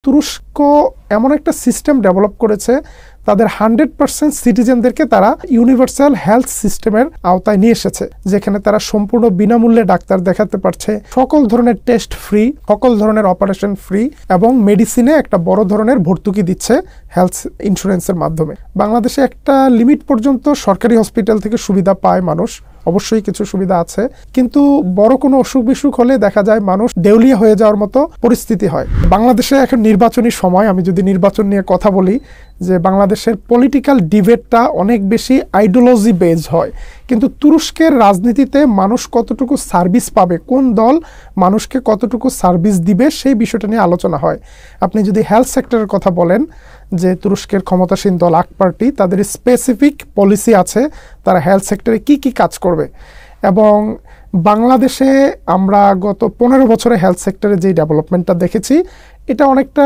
তুরস্ক এমন একটা সিস্টেম ডেভেলপ করেছে, তাদের 100% সিটিজেনদেরকে তারা ইউনিভার্সাল হেলথ সিস্টেমের আওতায় নিয়ে এসেছে, যেখানে তারা সম্পূর্ণ বিনামূল্যে ডাক্তার দেখাতে পারছে, সকল ধরনের টেস্ট ফ্রি, সকল ধরনের অপারেশন ফ্রি, এবং মেডিসিনে একটা বড় ধরনের ভর্তুকি দিচ্ছে হেলথ ইন্স্যুরেন্সের মাধ্যমে। বাংলাদেশে একটা লিমিট পর্যন্ত সরকারি হসপিটাল থেকে সুবিধা পায় মানুষ, অবশ্যই কিছু সুবিধা আছে, কিন্তু বড় কোনো অসুখ বিসুখ হলে দেখা যায় মানুষ দেউলিয়া হয়ে যাওয়ার মতো পরিস্থিতি হয়। বাংলাদেশে এখন নির্বাচনী সময়, আমি যদি নির্বাচন নিয়ে কথা বলি, যে বাংলাদেশের পলিটিক্যাল ডিবেটটা অনেক বেশি আইডিওলজি বেজ হয়, কিন্তু তুরস্কের রাজনীতিতে মানুষ কতটুকু সার্ভিস পাবে, কোন দল মানুষকে কতটুকু সার্ভিস দিবে, সেই বিষয়টা নিয়ে আলোচনা হয়। আপনি যদি হেলথ সেক্টরের কথা বলেন, যে তুরস্কের ক্ষমতাসীন দল আক পার্টি, তাদের স্পেসিফিক পলিসি আছে তারা হেলথ সেক্টরে কি কি কাজ করবে। এবং বাংলাদেশে আমরা গত 15 বছরে হেলথ সেক্টরে যেই ডেভেলপমেন্টটা দেখেছি, এটা অনেকটা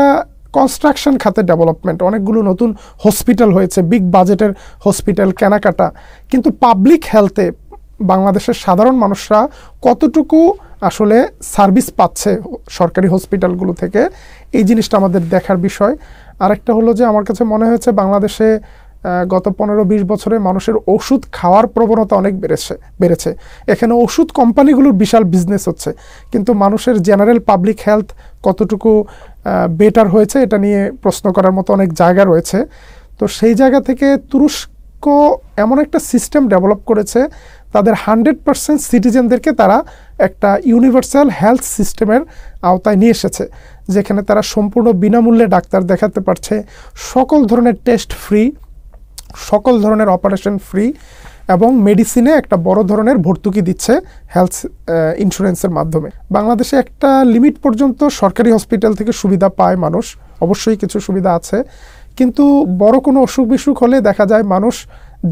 কনস্ট্রাকশন খাতের ডেভেলপমেন্ট, অনেকগুলো নতুন হসপিটাল হয়েছে, বিগ বাজেটের হসপিটাল কেনাকাটা, কিন্তু পাবলিক হেলথে বাংলাদেশের সাধারণ মানুষরা কতটুকু আসলে সার্ভিস পাচ্ছে সরকারি হসপিটালগুলো থেকে, এই জিনিসটা আমাদের দেখার বিষয়। আরেকটা হলো যে আমার কাছে মনে হয়েছে বাংলাদেশে গত 15-20 বছরে মানুষের ওষুধ খাওয়ার প্রবণতা অনেক বেড়েছে। এখানে ওষুধ কোম্পানিগুলোর বিশাল বিজনেস হচ্ছে, কিন্তু মানুষের জেনারেল পাবলিক হেলথ কতটুকু বেটার হয়েছে এটা নিয়ে প্রশ্ন করার মতো অনেক জায়গা রয়েছে। তো সেই জায়গা থেকে তুরস্ক এমন একটা সিস্টেম ডেভেলপ করেছে, তাদের 100% সিটিজেনদেরকে তারা একটা ইউনিভার্সাল হেলথ সিস্টেমের আওতায় নিয়ে এসেছে, যেখানে তারা সম্পূর্ণ বিনামূল্যে ডাক্তার দেখাতে পারছে, সকল ধরনের টেস্ট ফ্রি, সকল ধরনের অপারেশন ফ্রি, এবং মেডিসিনে একটা বড় ধরনের ভর্তুকি দিচ্ছে হেলথ ইন্স্যুরেন্সের মাধ্যমে। বাংলাদেশে একটা লিমিট পর্যন্ত সরকারি হসপিটাল থেকে সুবিধা পায় মানুষ, অবশ্যই কিছু সুবিধা আছে, কিন্তু বড় কোনো অসুখ বিসুখ হলে দেখা যায় মানুষ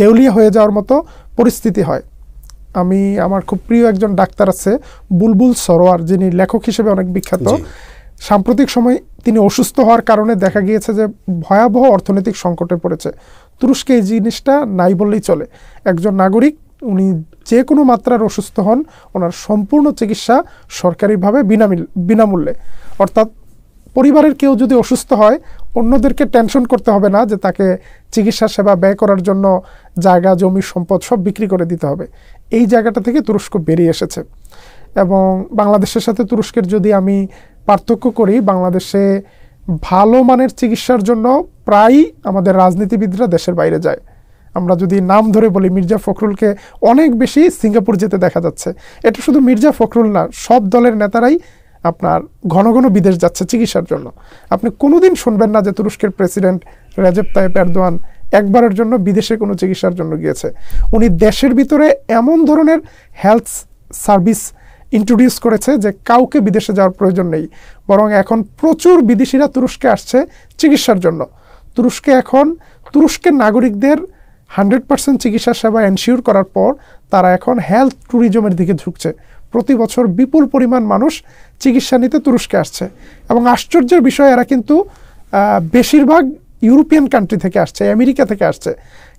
দেউলিয়া হয়ে যাওয়ার মতো পরিস্থিতি হয়। আমার খুব প্রিয় একজন ডাক্তার আছে, বুলবুল সরোয়ার, যিনি লেখক হিসেবে অনেক বিখ্যাত। সাম্প্রতিক সময় তিনি অসুস্থ হওয়ার কারণে দেখা গিয়েছে যে ভয়াবহ অর্থনৈতিক সংকটে পড়েছে। তুরস্কে এই জিনিসটা নাই বললেই চলে। একজন নাগরিক, উনি যে কোনো মাত্রার অসুস্থ হন, ওনার সম্পূর্ণ চিকিৎসা সরকারিভাবে বিনামূল্যে। অর্থাৎ পরিবারের কেউ যদি অসুস্থ হয়, অন্যদেরকে টেনশন করতে হবে না যে তাকে চিকিৎসা সেবা ব্যয় করার জন্য জায়গা, জমি, সম্পদ সব বিক্রি করে দিতে হবে। এই জায়গাটা থেকে তুরস্ক বেরিয়ে এসেছে। এবং বাংলাদেশের সাথে তুরস্কের যদি আমি পার্থক্য করি, বাংলাদেশে ভালো মানের চিকিৎসার জন্য প্রায়ই আমাদের রাজনীতিবিদরা দেশের বাইরে যায়। আমরা যদি নাম ধরে বলি, মির্জা ফখরুলকে অনেক বেশি সিঙ্গাপুর যেতে দেখা যাচ্ছে। এটা শুধু মির্জা ফখরুল না, সব দলের নেতারাই আপনার ঘন ঘন বিদেশ যাচ্ছে চিকিৎসার জন্য। আপনি কোনোদিন শুনবেন না যে তুরস্কের প্রেসিডেন্ট রেজেপ তাইয়েপ এরদোয়ান একবারের জন্য বিদেশে কোনো চিকিৎসার জন্য গিয়েছে। উনি দেশের ভিতরে এমন ধরনের হেলথ সার্ভিস ইন্ট্রোডিউস করেছে যে কাউকে বিদেশে যাওয়ার প্রয়োজন নেই, বরং এখন প্রচুর বিদেশিরা তুরস্কে আসছে চিকিৎসার জন্য। তুরস্কের নাগরিকদের 100% চিকিৎসা সেবা এনশিওর করার পর তারা এখন হেলথ ট্যুরিজমের দিকে ঝুঁকছে। প্রতি বছর বিপুল পরিমাণ মানুষ চিকিৎসা নিতে তুরস্কে আসছে, এবং আশ্চর্যের বিষয় এরা কিন্তু বেশিরভাগ ইউরোপিয়ান কান্ট্রি থেকে আসছে, আমেরিকা থেকে আসছে।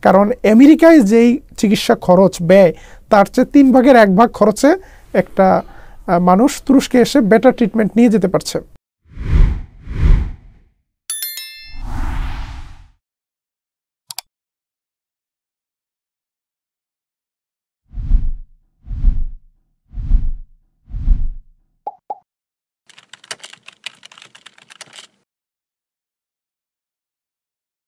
কারণ আমেরিকায় যেই চিকিৎসা খরচ ব্যয়, তার চেয়ে 3 ভাগের 1 ভাগ খরচে একটা মানুষ তুরস্কে এসে বেটার ট্রিটমেন্ট নিয়ে যেতে পারছে।